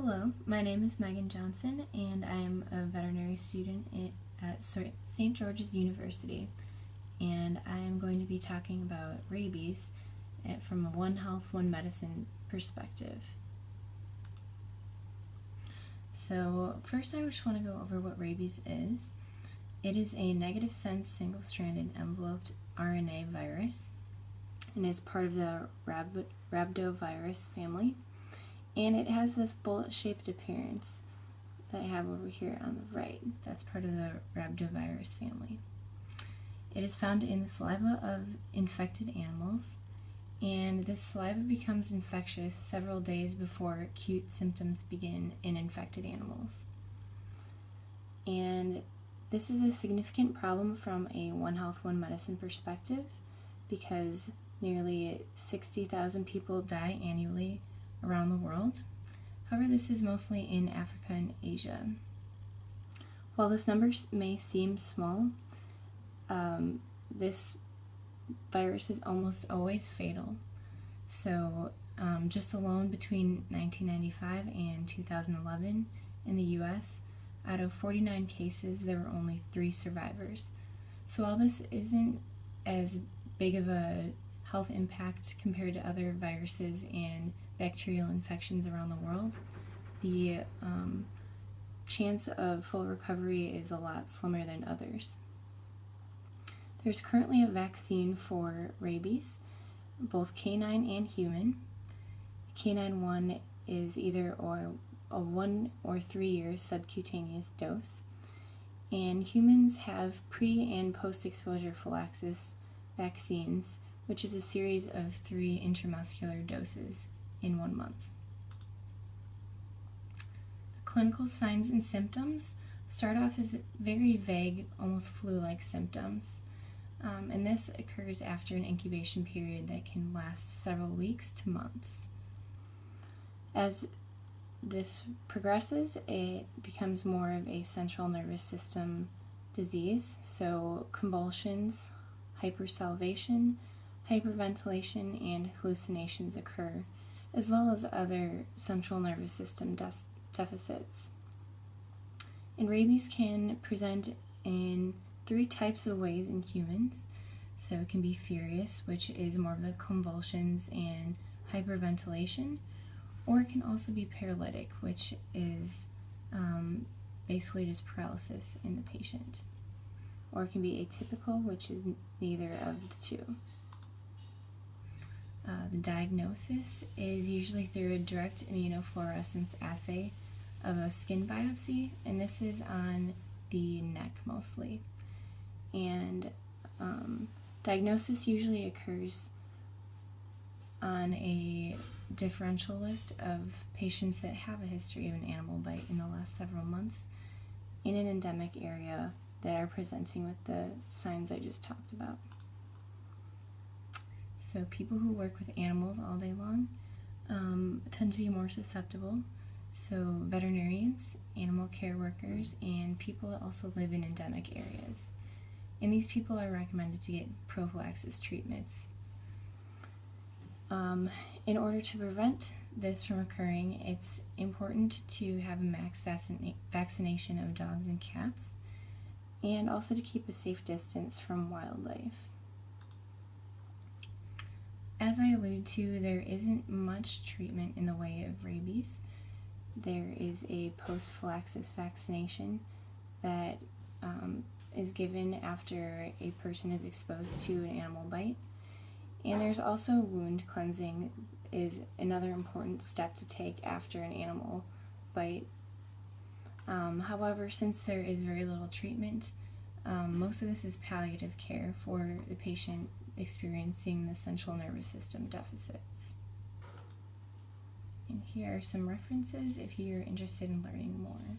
Hello, my name is Megan Johnson, and I am a veterinary student at St. George's University, and I am going to be talking about rabies from a One Health, One Medicine perspective. So first I just want to go over what rabies is. It is a negative sense single-stranded enveloped RNA virus, and is part of the rhabdovirus family. And it has this bullet-shaped appearance that I have over here on the right. That's part of the rhabdovirus family. It is found in the saliva of infected animals, and this saliva becomes infectious several days before acute symptoms begin in infected animals. And this is a significant problem from a One Health, One Medicine perspective because nearly 60,000 people die annually around the world. However, this is mostly in Africa and Asia. While this number may seem small, this virus is almost always fatal. So just alone between 1995 and 2011 in the US, out of 49 cases, there were only 3 survivors. So while this isn't as big of a health impact compared to other viruses and bacterial infections around the world, the chance of full recovery is a lot slimmer than others. There's currently a vaccine for rabies, both canine and human. The canine one is either a 1 or 3 year subcutaneous dose, and humans have pre- and post-exposure prophylaxis vaccines, which is a series of 3 intramuscular doses in 1 month. The clinical signs and symptoms start off as very vague, almost flu-like symptoms, and this occurs after an incubation period that can last several weeks to months. As this progresses, it becomes more of a central nervous system disease, so convulsions, hypersalivation, hyperventilation, and hallucinations occur, as well as other central nervous system deficits. And rabies can present in 3 types of ways in humans. So it can be furious, which is more of the convulsions and hyperventilation, or it can also be paralytic, which is basically just paralysis in the patient. Or it can be atypical, which is neither of the two. The diagnosis is usually through a direct immunofluorescence assay of a skin biopsy, and this is on the neck mostly. And diagnosis usually occurs on a differential list of patients that have a history of an animal bite in the last several months in an endemic area that are presenting with the signs I just talked about. So people who work with animals all day long tend to be more susceptible. So veterinarians, animal care workers, and people that also live in endemic areas. And these people are recommended to get prophylaxis treatments. In order to prevent this from occurring, it's important to have a max vaccination of dogs and cats, and also to keep a safe distance from wildlife. As I alluded to, there isn't much treatment in the way of rabies. There is a prophylaxis vaccination that is given after a person is exposed to an animal bite. And there's also wound cleansing is another important step to take after an animal bite. However, since there is very little treatment, most of this is palliative care for the patient experiencing the central nervous system deficits. And here are some references if you're interested in learning more.